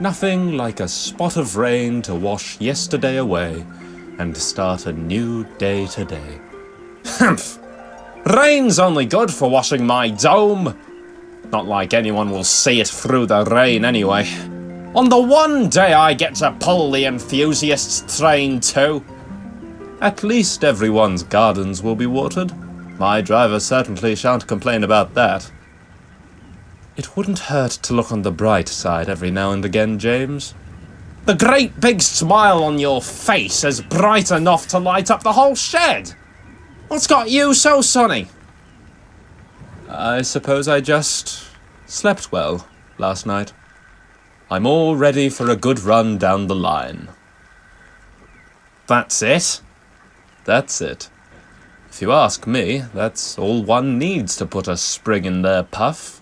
Nothing like a spot of rain to wash yesterday away and start a new day today. Humph! Rain's only good for washing my dome. Not like anyone will see it through the rain anyway. On the one day I get to pull the enthusiasts train too. At least everyone's gardens will be watered. My driver certainly shan't complain about that. It wouldn't hurt to look on the bright side every now and again, James. The great big smile on your face is bright enough to light up the whole shed. What's got you so sunny? I suppose I just slept well last night. I'm all ready for a good run down the line. That's it? That's it. If you ask me, that's all one needs to put a spring in their puff.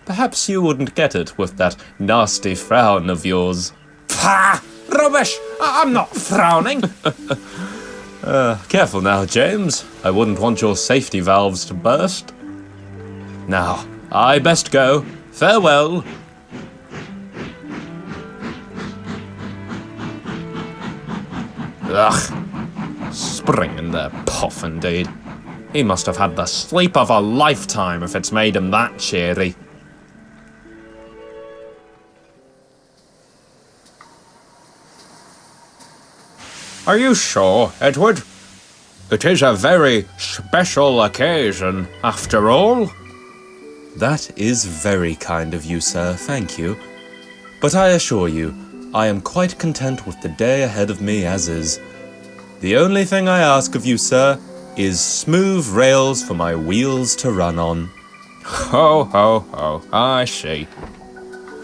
Perhaps you wouldn't get it with that nasty frown of yours. Pah! Rubbish! I'm not frowning! Careful now, James. I wouldn't want your safety valves to burst. Now, I best go. Farewell. Ugh. Spring in their puff, indeed. He must have had the sleep of a lifetime if it's made him that cheery. Are you sure, Edward? It is a very special occasion, after all. That is very kind of you, sir, thank you. But I assure you, I am quite content with the day ahead of me as is. The only thing I ask of you, sir, is smooth rails for my wheels to run on. Ho, ho, ho, I see.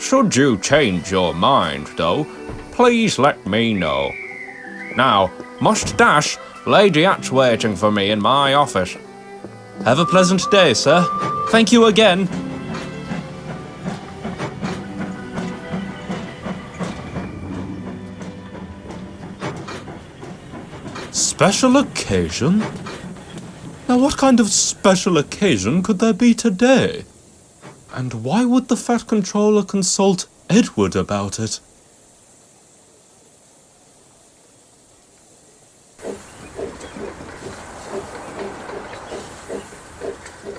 Should you change your mind, though, please let me know. Now, must dash. Lady At's waiting for me in my office. Have a pleasant day, sir. Thank you again. Special occasion? Now what kind of special occasion could there be today? And why would the Fat Controller consult Edward about it?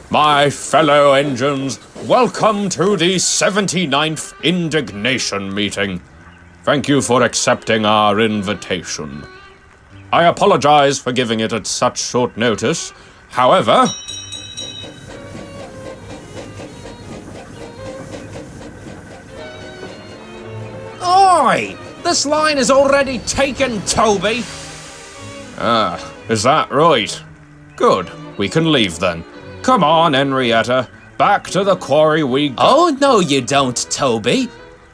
My fellow engines, welcome to the 79th Indignation Meeting. Thank you for accepting our invitation. I apologize for giving it at such short notice. However, Oi! This line is already taken, Toby! Is that right? Good, we can leave then. Come on, Henrietta. Back to the quarry we go. Oh, no you don't, Toby.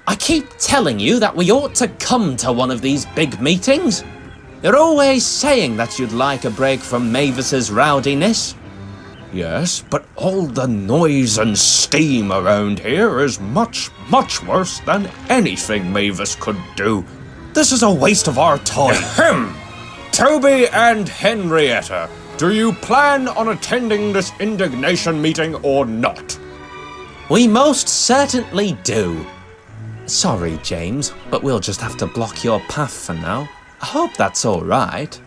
I keep telling you that we ought to come to one of these big meetings. You're always saying that you'd like a break from Mavis's rowdiness. Yes, but all the noise and steam around here is much, much worse than anything Mavis could do. This is a waste of our time. Ahem! Toby and Henrietta, do you plan on attending this indignation meeting or not? We most certainly do. Sorry, James, but we'll just have to block your path for now. I hope that's all right.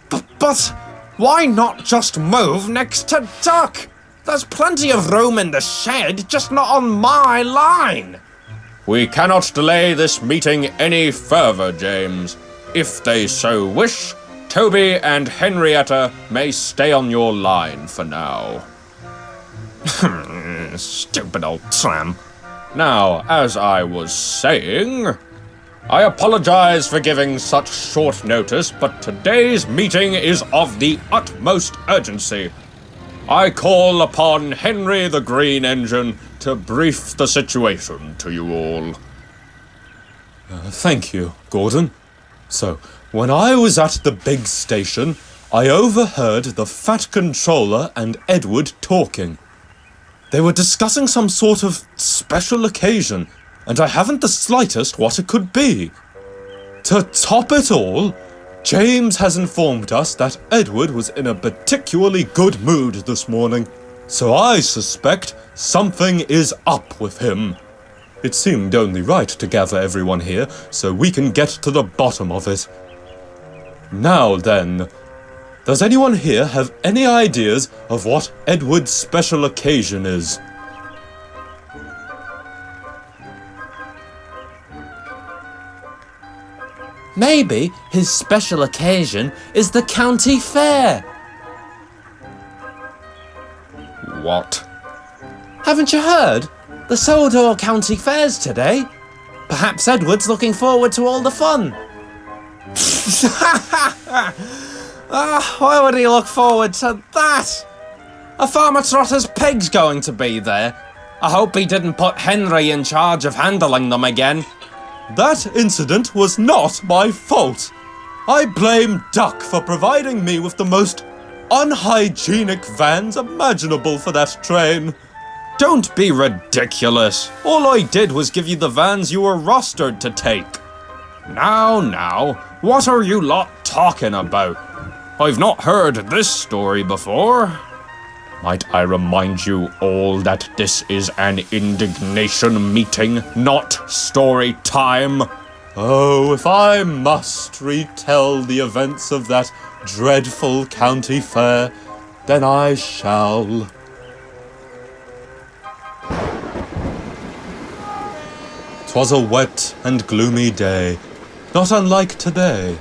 But why not just move next to Duck? There's plenty of room in the shed, just not on my line. We cannot delay this meeting any further, James. If they so wish, Toby and Henrietta may stay on your line for now. Stupid old tram. Now, as I was saying, I apologize for giving such short notice, but today's meeting is of the utmost urgency. I call upon Henry the Green Engine to brief the situation to you all. Thank you, Gordon. So, when I was at the big station, I overheard the Fat Controller and Edward talking. They were discussing some sort of special occasion, and I haven't the slightest what it could be. To top it all, James has informed us that Edward was in a particularly good mood this morning, so I suspect something is up with him. It seemed only right to gather everyone here so we can get to the bottom of it. Now then, does anyone here have any ideas of what Edward's special occasion is? Maybe his special occasion is the county fair. What? Haven't you heard? The Sodor County Fair's today. Perhaps Edward's looking forward to all the fun. Why would he look forward to that? A Farmer Trotter's pig's going to be there. I hope he didn't put Henry in charge of handling them again. That incident was not my fault. I blame Duck for providing me with the most unhygienic vans imaginable for that train. Don't be ridiculous. All I did was give you the vans you were rostered to take. Now, what are you lot talking about? I've not heard this story before. Might I remind you all that this is an indignation meeting, not story time? Oh, if I must retell the events of that dreadful county fair, then I shall. 'Twas a wet and gloomy day, not unlike today.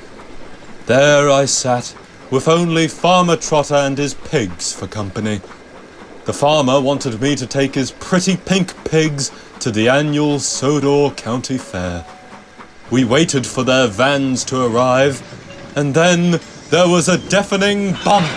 There I sat, with only Farmer Trotter and his pigs for company. The farmer wanted me to take his pretty pink pigs to the annual Sodor County Fair. We waited for their vans to arrive, and then there was a deafening bump.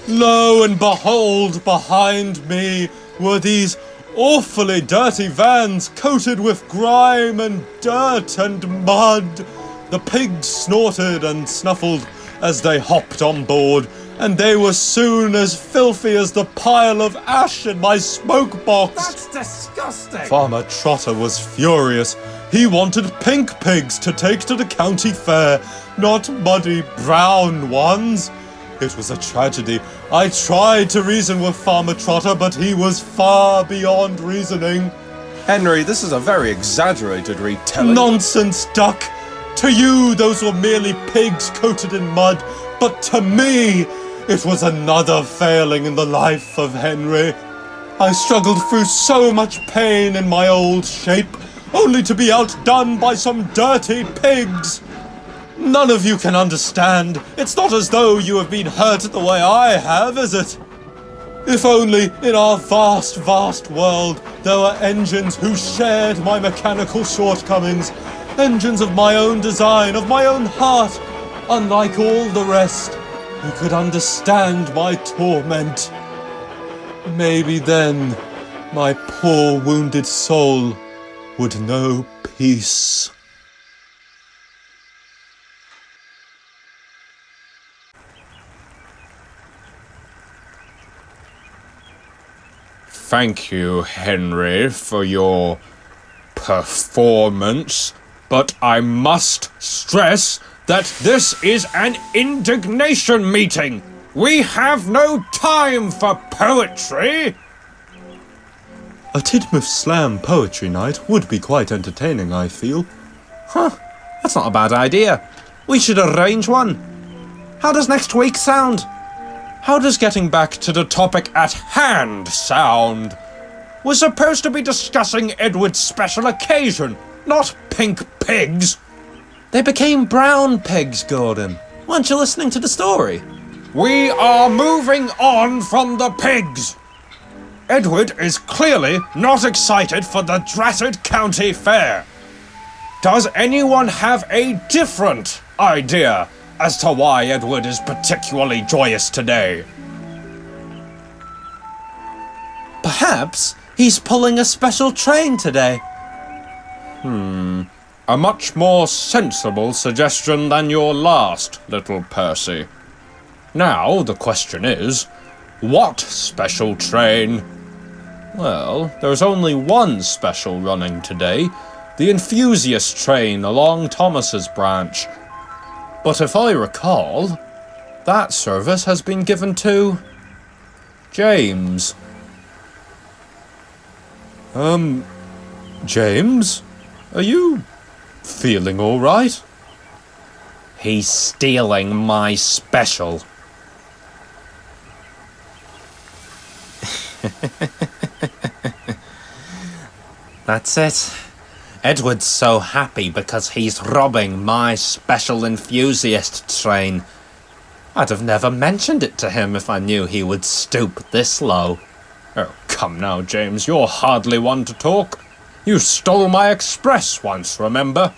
Lo and behold, behind me were these awfully dirty vans coated with grime and dirt and mud. The pigs snorted and snuffled as they hopped on board, and they were soon as filthy as the pile of ash in my smoke box. That's disgusting. Farmer Trotter was furious. He wanted pink pigs to take to the county fair, not muddy brown ones. It was a tragedy. I tried to reason with Farmer Trotter, but he was far beyond reasoning. Henry, this is a very exaggerated retelling. Nonsense, Duck! To you, those were merely pigs coated in mud, but to me, it was another failing in the life of Henry. I struggled through so much pain in my old shape, only to be outdone by some dirty pigs. None of you can understand. It's not as though you have been hurt the way I have, is it? If only in our vast, vast world there were engines who shared my mechanical shortcomings, engines of my own design, of my own heart, unlike all the rest, who could understand my torment. Maybe then my poor wounded soul would know peace. Thank you, Henry, for your performance, but I must stress that this is an indignation meeting. We have no time for poetry. A Tidmouth Slam poetry night would be quite entertaining, I feel. That's not a bad idea. We should arrange one. How does next week sound? How does getting back to the topic at hand sound? We're supposed to be discussing Edward's special occasion, not pink pigs. They became brown pigs, Gordon. Weren't you listening to the story? We are moving on from the pigs. Edward is clearly not excited for the dratted county fair. Does anyone have a different idea as to why Edward is particularly joyous today? Perhaps he's pulling a special train today. A much more sensible suggestion than your last, little Percy. Now, the question is, what special train? Well, there's only one special running today, the Enthusiast train along Thomas's branch. But if I recall, that service has been given to James. James, are you feeling all right? He's stealing my special. That's it. Edward's so happy because he's robbing my special enthusiast train. I'd have never mentioned it to him if I knew he would stoop this low. Oh, come now, James, you're hardly one to talk. You stole my express once, remember?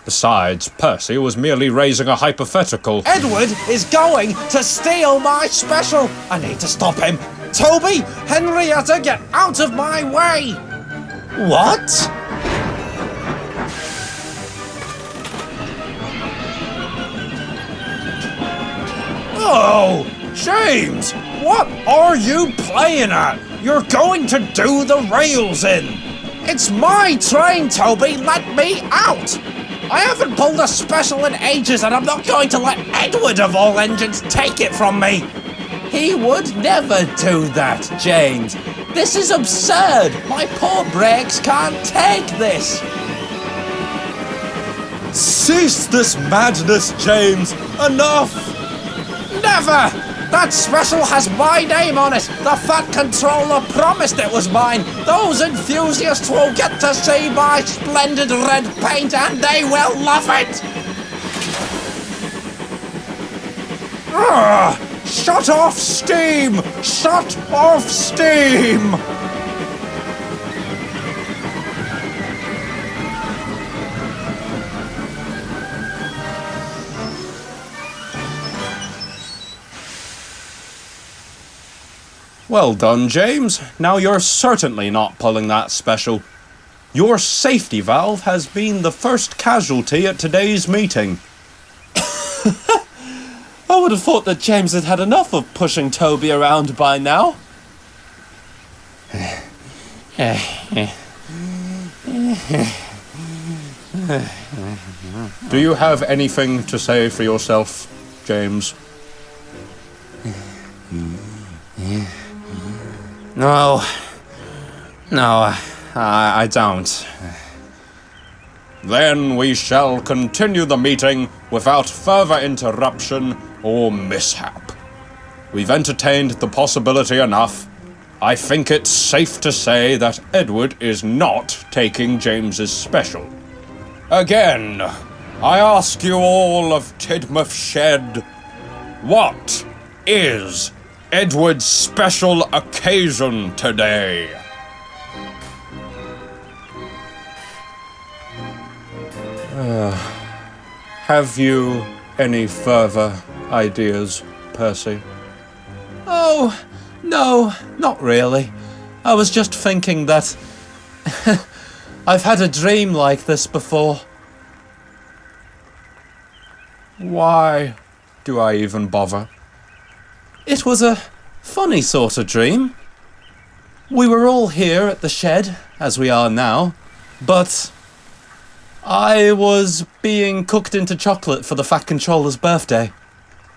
Besides, Percy was merely raising a hypothetical. Edward is going to steal my special! I need to stop him! Toby! Henrietta, get out of my way! What? Oh, James, what are you playing at? You're going to do the rails in. It's my train, Toby! Let me out! I haven't pulled a special in ages and I'm not going to let Edward of all engines take it from me! He would never do that, James. This is absurd! My poor brakes can't take this! Cease this madness, James! Enough! Never! That special has my name on it! The Fat Controller promised it was mine! Those enthusiasts will get to see my splendid red paint and they will love it! Shut off steam! Shut off steam! Well done, James. Now you're certainly not pulling that special. Your safety valve has been the first casualty at today's meeting. I would have thought that James had had enough of pushing Toby around by now. Do you have anything to say for yourself, James? No, I don't. Then we shall continue the meeting without further interruption or mishap. We've entertained the possibility enough. I think it's safe to say that Edward is not taking James's special. Again, I ask you all of Tidmouth Shed, what is Edward's special occasion today? Have you any further ideas, Percy? Oh, no, not really. I was just thinking that I've had a dream like this before. Why do I even bother? It was a funny sort of dream. We were all here at the shed, as we are now, but I was being cooked into chocolate for the Fat Controller's birthday.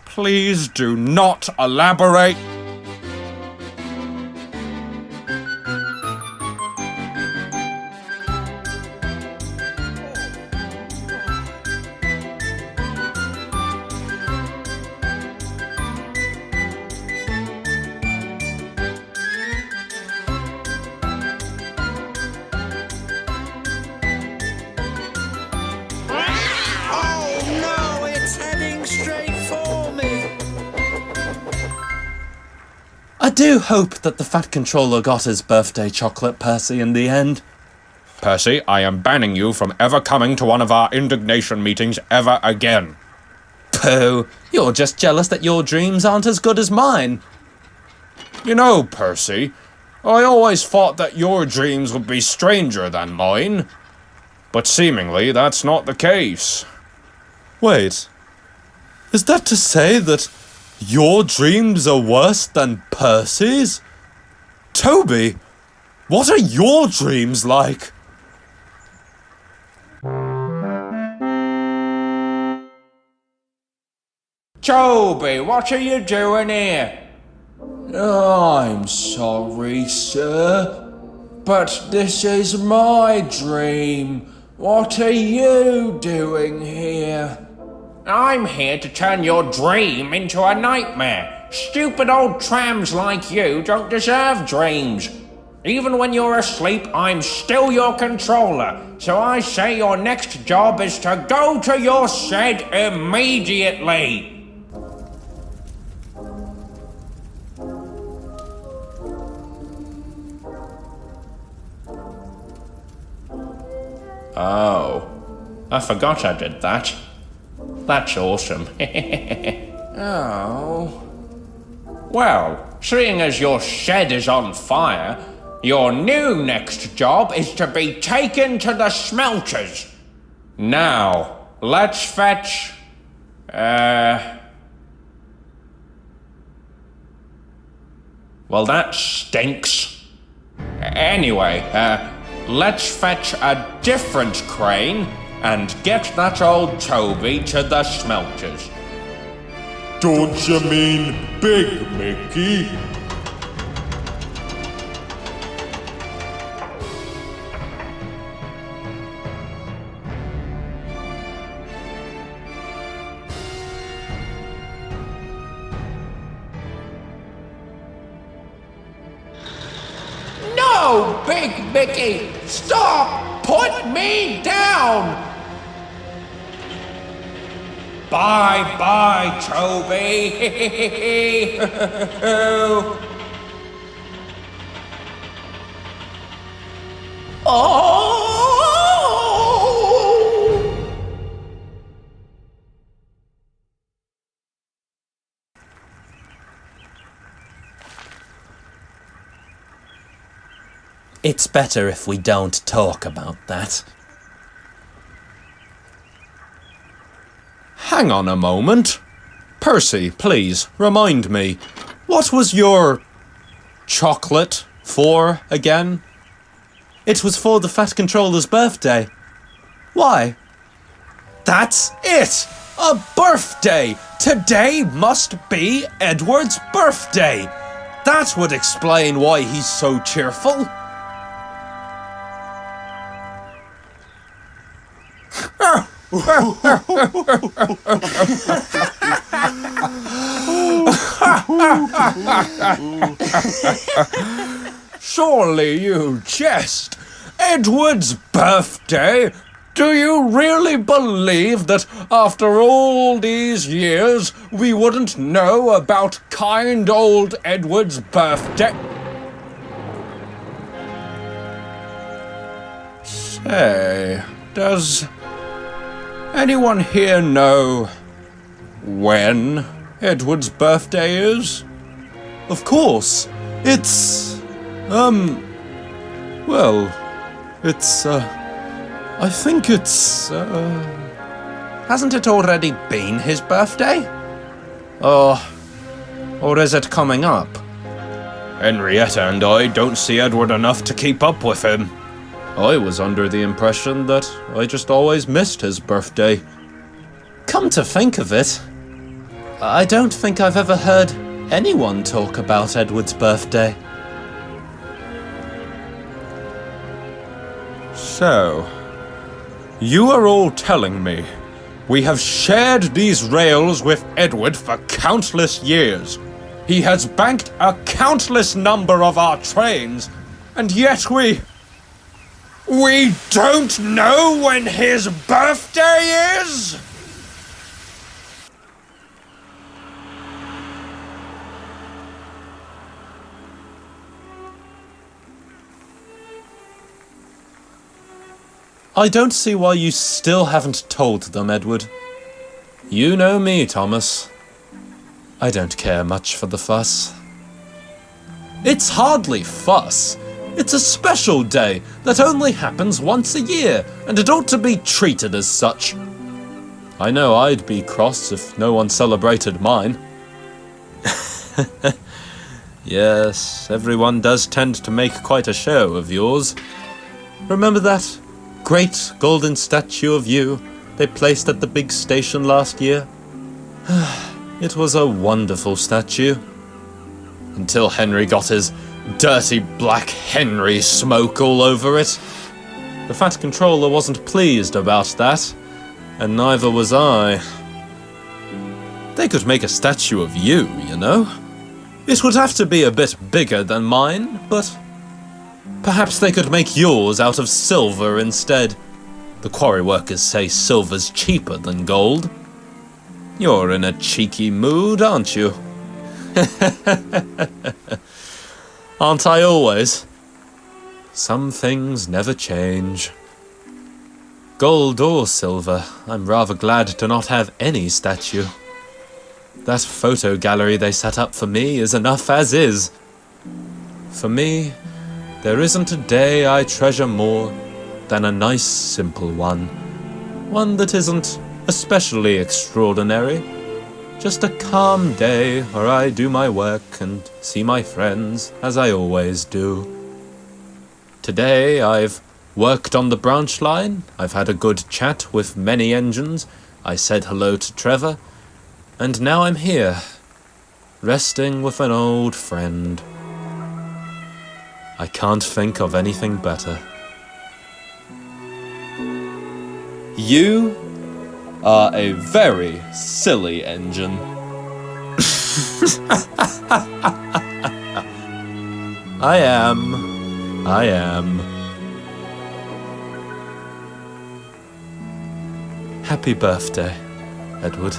Please do not elaborate. I do hope that the Fat Controller got his birthday chocolate, Percy, in the end. Percy, I am banning you from ever coming to one of our indignation meetings ever again. Pooh, you're just jealous that your dreams aren't as good as mine. You know, Percy, I always thought that your dreams would be stranger than mine. But seemingly that's not the case. Wait, is that to say that your dreams are worse than Percy's? Toby, what are your dreams like? Toby, what are you doing here? I'm sorry, sir. But this is my dream. What are you doing here? I'm here to turn your dream into a nightmare. Stupid old trams like you don't deserve dreams. Even when you're asleep, I'm still your controller. So I say your next job is to go to your shed immediately. Oh, I forgot I did that. That's awesome. Oh. Well, seeing as your shed is on fire, your new next job is to be taken to the smelters. Now, let's fetch... Well, that stinks. Anyway, let's fetch a different crane and get that old Toby to the smelters. Don't you mean Big Mickey? No, Big Mickey! Stop! Put me down! Bye-bye, Toby. Oh! It's better if we don't talk about that. Hang on a moment. Percy, please, remind me. What was your chocolate for again? It was for the Fat Controller's birthday. Why? That's it! A birthday! Today must be Edward's birthday! That would explain why he's so cheerful. Surely you jest. Edward's birthday? Do you really believe that after all these years we wouldn't know about kind old Edward's birthday? Say, does anyone here know when Edward's birthday is? Of course. It's... well, it's, I think it's, Hasn't it already been his birthday? Or is it coming up? Henrietta and I don't see Edward enough to keep up with him. I was under the impression that I just always missed his birthday. Come to think of it, I don't think I've ever heard anyone talk about Edward's birthday. So, you are all telling me we have shared these rails with Edward for countless years. He has banked a countless number of our trains, and yet we don't know when his birthday is? I don't see why you still haven't told them, Edward. You know me, Thomas. I don't care much for the fuss. It's hardly fuss. It's a special day that only happens once a year, and it ought to be treated as such. I know I'd be cross if no one celebrated mine. Yes, everyone does tend to make quite a show of yours. Remember that great golden statue of you they placed at the big station last year? It was a wonderful statue. Until Henry got his dirty black Henry smoke all over it. The Fat Controller wasn't pleased about that, and neither was I. They could make a statue of you, you know? It would have to be a bit bigger than mine, but perhaps they could make yours out of silver instead. The quarry workers say silver's cheaper than gold. You're in a cheeky mood, aren't you? Aren't I always? Some things never change. Gold or silver, I'm rather glad to not have any statue. That photo gallery they set up for me is enough as is. For me, there isn't a day I treasure more than a nice simple one. One that isn't especially extraordinary. Just a calm day where I do my work and see my friends as I always do. Today I've worked on the branch line, I've had a good chat with many engines, I said hello to Trevor, and now I'm here, resting with an old friend. I can't think of anything better. You are a very silly engine. I am. Happy birthday, Edward.